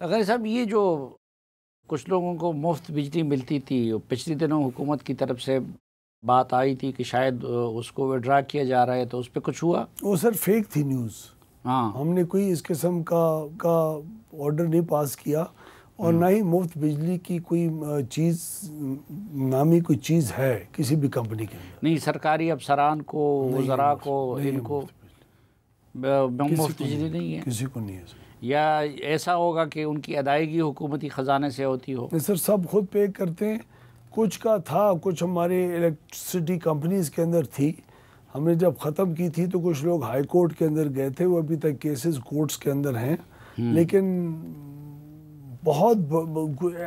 अगर साहब ये जो कुछ लोगों को मुफ्त बिजली मिलती थी, पिछले दिनों हुकूमत की तरफ से बात आई थी कि शायद उसको विड्रा किया जा रहा है, तो उस पर कुछ हुआ? वो सर फेक थी न्यूज़। हाँ, हमने कोई इस किस्म का ऑर्डर नहीं पास किया और ना ही मुफ्त बिजली की कोई चीज़ नामी कोई चीज़ है किसी भी कंपनी के अंदर। नहीं, सरकारी अफसरान को, वज़रा को, इनको मुफ्त बिजली नहीं है? किसी को नहीं है सर। या ऐसा होगा कि उनकी अदायगी हुकूमती ख़जाने से होती हो? नहीं सर, सब खुद पे करते हैं। कुछ का था, कुछ हमारे इलेक्ट्रिसिटी कंपनीज के अंदर थी। हमने जब ख़त्म की थी तो कुछ लोग हाई कोर्ट के अंदर गए थे, वो अभी तक केसेस कोर्ट्स के अंदर हैं। लेकिन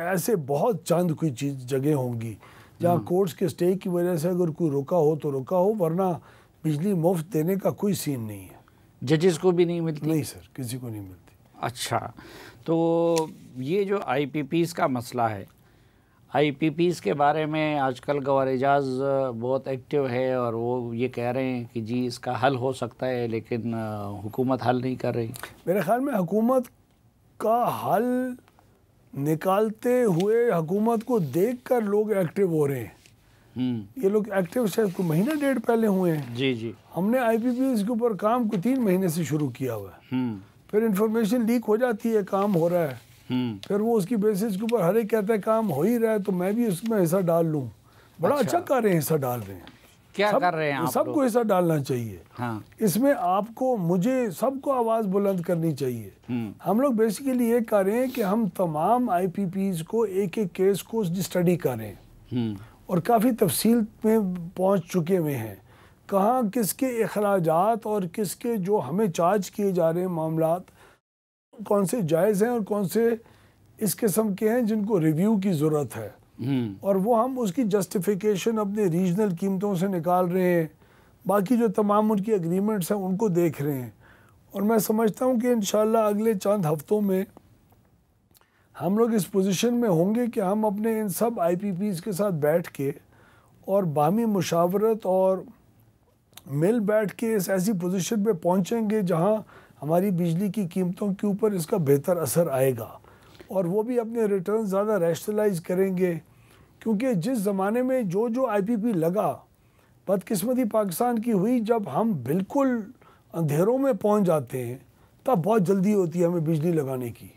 ऐसे बहुत चंद कोई चीज़ जगह होंगी जहाँ कोर्ट्स के स्टे की वजह से अगर कोई रुका हो तो रुका हो, वरना बिजली मुफ्त देने का कोई सीन नहीं है। जजेस को भी नहीं मिलती? नहीं सर, किसी को नहीं मिलती। अच्छा, तो ये जो आईपीपीज़ का मसला है, आईपीपीज़ के बारे में आजकल गवार एजाज बहुत एक्टिव है और वो ये कह रहे हैं कि जी इसका हल हो सकता है, लेकिन हुकूमत हल नहीं कर रही। मेरे ख्याल में हुकूमत का हल निकालते हुए हुकूमत को देखकर लोग एक्टिव हो रहे हैं। ये लोग एक्टिव शायद को महीना डेढ़ पहले हुए हैं। जी जी। हमने आईपीपीज़ के ऊपर काम को 3 महीने से शुरू किया हुआ है। फिर इंफॉर्मेशन लीक हो जाती है, काम हो रहा है, फिर वो उसकी बेसिस के ऊपर हर एक कहता है काम हो ही रहा है तो मैं भी उसमें हिस्सा डाल लूँ। बड़ा अच्छा कर रहे हैं, हिस्सा डाल रहे हैं। क्या कर रहे हैं आप? सबको हिस्सा डालना चाहिए। हाँ। इसमें आपको, मुझे, सबको आवाज़ बुलंद करनी चाहिए। हम लोग बेसिकली ये कर रहे हैं कि हम तमाम आईपीपीज़ को एक एक केस को स्टडी करें और काफ़ी तफसील में पहुँच चुके हुए हैं। कहाँ किसके अखराजात और किसके जो हमें चार्ज किए जा रहे हैं मामलात कौन से जायज़ हैं और कौन से इस किस्म के हैं जिनको रिव्यू की ज़रूरत है, और वो हम उसकी जस्टिफिकेशन अपने रीजनल कीमतों से निकाल रहे हैं। बाकी जो तमाम उनकी एग्रीमेंट्स हैं उनको देख रहे हैं। और मैं समझता हूँ कि इंशाल्लाह अगले चंद हफ्तों में हम लोग इस पोजीशन में होंगे कि हम अपने इन सब आईपीपीज़ के साथ बैठ के और बाहमी मुशावरत और मिल बैठ के इस ऐसी पोजीशन पे पहुंचेंगे जहां हमारी बिजली की कीमतों के ऊपर इसका बेहतर असर आएगा और वो भी अपने रिटर्न ज़्यादा रैशनलाइज करेंगे। क्योंकि जिस ज़माने में जो आईपीपी लगा, बदकिस्मती पाकिस्तान की हुई, जब हम बिल्कुल अंधेरों में पहुंच जाते हैं तब बहुत जल्दी होती है हमें बिजली लगाने की।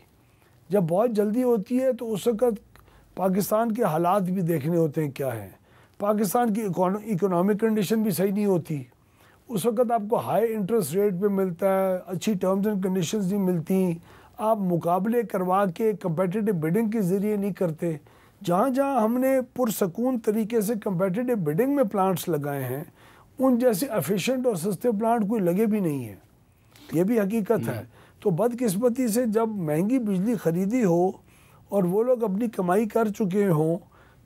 जब बहुत जल्दी होती है तो उस वक़्त पाकिस्तान के हालात भी देखने होते हैं क्या हैं। पाकिस्तान की इकोनॉमिक कंडीशन भी सही नहीं होती। उस वक़्त आपको हाई इंटरेस्ट रेट पे मिलता है, अच्छी टर्म्स एंड कंडीशंस नहीं मिलती, आप मुकाबले करवा के कंपेटिटिव बिडिंग के ज़रिए नहीं करते। जहाँ जहाँ हमने पुरसकून तरीके से कंपेटिटिव बिडिंग में प्लांट्स लगाए हैं, उन जैसे एफिशिएंट और सस्ते प्लांट कोई लगे भी नहीं है। ये भी हकीकत है। तो बदकिस्मती से जब महंगी बिजली ख़रीदी हो और वो लोग अपनी कमाई कर चुके हों,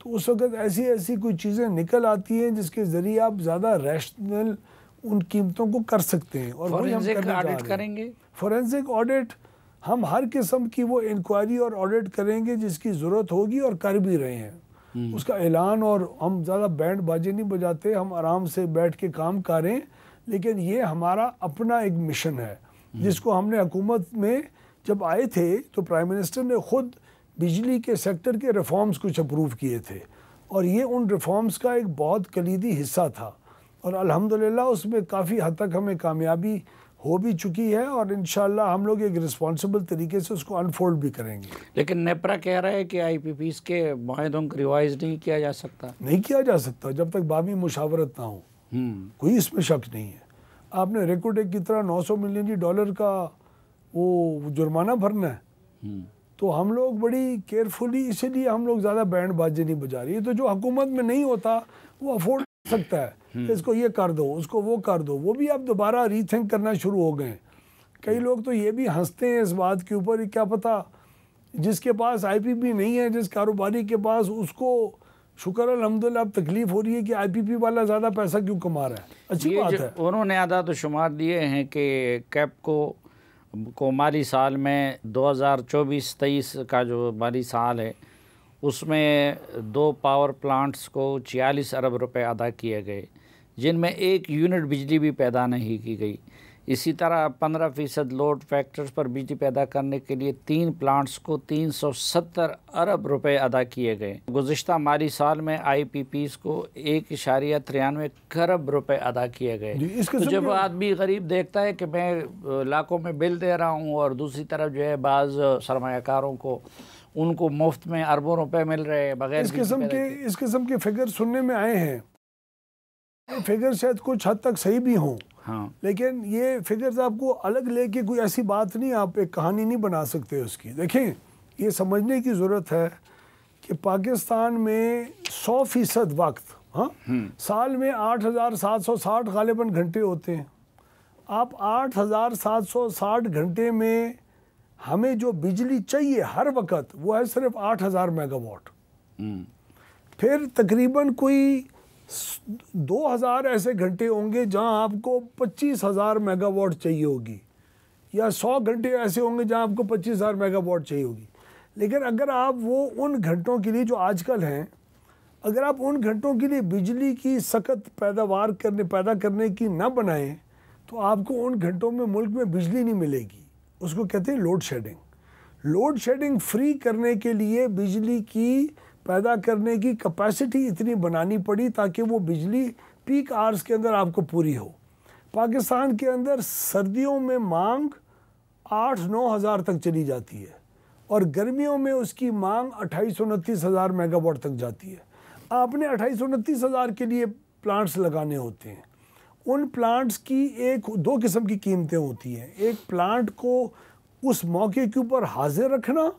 तो उस वक़्त ऐसी ऐसी कोई चीज़ें निकल आती हैं जिसके ज़रिए आप ज़्यादा रैशनल उन कीमतों को कर सकते हैं। और वही हम ऑडिट करेंगे। फॉरेंसिक ऑडिट हम हर किस्म की वो इंक्वायरी और ऑडिट करेंगे जिसकी ज़रूरत होगी और कर भी रहे हैं उसका ऐलान। और हम ज़्यादा बैंड बाजे नहीं बजाते, हम आराम से बैठ के काम करें। लेकिन ये हमारा अपना एक मिशन है जिसको हमने हुकूमत में जब आए थे तो प्राइम मिनिस्टर ने ख़ुद बिजली के सेक्टर के रिफॉर्म्स कुछ अप्रूव किए थे और ये उन रिफॉर्म्स का एक बहुत कलीदी हिस्सा था और अल्हम्दुलिल्लाह उसमें काफ़ी हद तक हमें कामयाबी हो भी चुकी है और इंशाल्लाह हम लोग एक रिस्पॉन्सिबल तरीके से उसको अनफोल्ड भी करेंगे। लेकिन नेपरा कह रहा है कि आईपीपीज़ के माहदों को रिवाइज नहीं किया जा सकता। नहीं किया जा सकता जब तक बामी मुशावरत ना हो। कोई इसमें शक नहीं है। आपने रेकोटेक की तरह $900 मिलियन का वो जुर्माना भरना है, तो हम लोग बड़ी केयरफुली, इसीलिए हम लोग ज़्यादा बैंड बाजे नहीं बजा रही। तो जो हुकूमत में नहीं होता वो अफोर्ड कर सकता है, इसको ये कर दो, उसको वो कर दो, वो भी अब दोबारा रीथिंक करना शुरू हो गए। कई लोग तो ये भी हंसते हैं इस बात के ऊपर, क्या पता जिसके पास आईपीपी नहीं है, जिस कारोबारी के पास, उसको शुक्र अल्हम्दुलिल्लाह अब तकलीफ हो रही है कि आईपीपी वाला ज़्यादा पैसा क्यों कमा रहा है। अच्छी बात है। उन्होंने आदाद शुमार दिए हैं कि कैपको को माली साल में 2024-23 का जो माली साल है उसमें 2 पावर प्लांट्स को 46 अरब रुपए अदा किए गए, जिनमें 1 यूनिट बिजली भी पैदा नहीं की गई। इसी तरह 15% लोड फैक्टर्स पर बिजली पैदा करने के लिए 3 प्लांट्स को 370 अरब रुपए अदा किए गए। गुज़िश्ता माली साल में IPPs को 1.93 खरब रुपए अदा किए गए। तो जब आदमी गरीब देखता है कि मैं लाखों में बिल दे रहा हूँ और दूसरी तरफ जो है बाज़ सरमायाकारों को उनको मुफ्त में अरबों रुपए मिल रहे हैं बगैर इस किस्म के फिगर सुनने में आए हैं। फिगर शायद कुछ हद तक सही भी हों, हाँ, लेकिन ये फिगर्स आपको अलग लेके कोई ऐसी बात नहीं, आप एक कहानी नहीं बना सकते उसकी। देखें, ये समझने की ज़रूरत है कि पाकिस्तान में 100% वक्त, हाँ, साल में 8,760 गालिबन घंटे होते हैं। आप 8,760 घंटे में हमें जो बिजली चाहिए हर वक्त वो है सिर्फ 8,000 मेगावाट। फिर तकरीबन कोई 2,000 ऐसे घंटे होंगे जहां आपको 25,000 मेगावाट चाहिए होगी, या 100 घंटे ऐसे होंगे जहां आपको 25,000 मेगावाट चाहिए होगी। लेकिन अगर आप वो उन घंटों के लिए जो आजकल हैं, अगर आप उन घंटों के लिए बिजली की सख्त पैदा करने की ना बनाएं तो आपको उन घंटों में मुल्क में बिजली नहीं मिलेगी। उसको कहते हैं load shedding. Load shedding free करने के लिए बिजली की पैदा करने की कैपेसिटी इतनी बनानी पड़ी ताकि वो बिजली पीक आवर्स के अंदर आपको पूरी हो। पाकिस्तान के अंदर सर्दियों में मांग 8-9 हज़ार तक चली जाती है और गर्मियों में उसकी मांग 28-29 हज़ार मेगावाट तक जाती है। आपने 28-29 हज़ार के लिए प्लांट्स लगाने होते हैं। उन प्लांट्स की दो किस्म की कीमतें होती हैं। एक प्लांट को उस मौके के ऊपर हाजिर रखना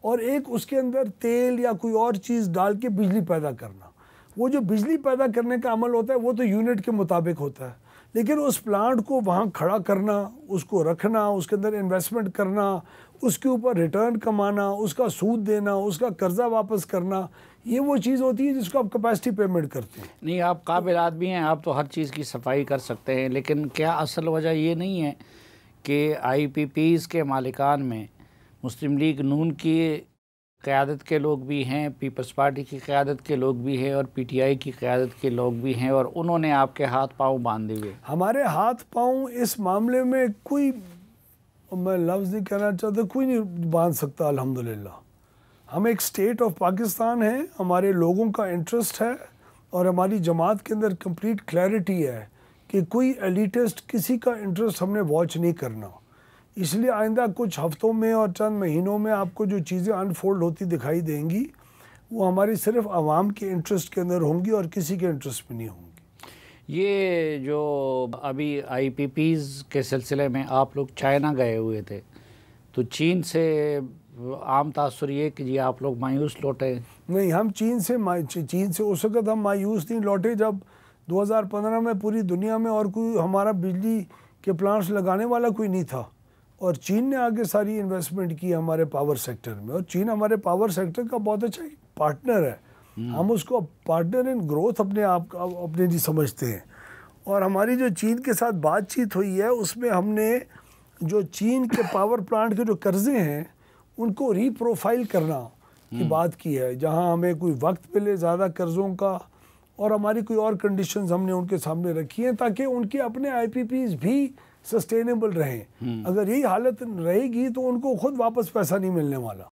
और एक उसके अंदर तेल या कोई और चीज़ डाल के बिजली पैदा करना। वो जो बिजली पैदा करने का अमल होता है वो तो यूनिट के मुताबिक होता है, लेकिन उस प्लांट को वहाँ खड़ा करना, उसको रखना, उसके अंदर इन्वेस्टमेंट करना, उसके ऊपर रिटर्न कमाना, उसका सूद देना, उसका कर्जा वापस करना, ये वो चीज़ होती है जिसको आप कैपेसिटी पेमेंट करते हैं। नहीं, आप काबिल आदमी हैं, आप तो हर चीज़ की सफाई कर सकते हैं, लेकिन क्या असल वजह ये नहीं है कि IPPs के मालिकान में मुस्लिम लीग नून की क़यादत के लोग भी हैं, पीपल्स पार्टी की क़यादत के लोग भी हैं और PTI की क़यादत के लोग भी हैं और उन्होंने आपके हाथ पाँव बांधे हुए? हमारे हाथ पाँव इस मामले में कोई, मैं लफ्ज़ नहीं कहना चाहता, कोई नहीं बांध सकता। अल्हम्दुलिल्लाह हम एक स्टेट ऑफ पाकिस्तान है, हमारे लोगों का इंटरेस्ट है और हमारी जमात के अंदर कंप्लीट क्लैरिटी है कि कोई एलिटिस्ट किसी का इंटरेस्ट हमने वॉच नहीं करना। इसलिए आइंदा कुछ हफ्तों में और चंद महीनों में आपको जो चीज़ें अनफोल्ड होती दिखाई देंगी वो हमारी सिर्फ आवाम के इंटरेस्ट के अंदर होंगी और किसी के इंटरेस्ट में नहीं होंगी। ये जो अभी IPPs के सिलसिले में आप लोग चाइना गए हुए थे, तो चीन से आम तासुर ये कि जी आप लोग मायूस लौटे? नहीं, हम चीन से उस वक़्त हम मायूस नहीं लौटे जब 2015 में पूरी दुनिया में और कोई हमारा बिजली के प्लांट्स लगाने वाला कोई नहीं था और चीन ने आगे सारी इन्वेस्टमेंट की हमारे पावर सेक्टर में। और चीन हमारे पावर सेक्टर का बहुत अच्छा पार्टनर है, हम उसको पार्टनर इन ग्रोथ अपने जी समझते हैं। और हमारी जो चीन के साथ बातचीत हुई है उसमें हमने जो चीन के पावर प्लांट के जो कर्जे हैं उनको रीप्रोफाइल करना की बात की है, जहां हमें कोई वक्त मिले ज़्यादा कर्ज़ों का, और हमारी कोई और कंडीशंस हमने उनके सामने रखी हैं ताकि उनके अपने IPPs भी सस्टेनेबल रहें। अगर यही हालत रहेगी तो उनको खुद वापस पैसा नहीं मिलने वाला।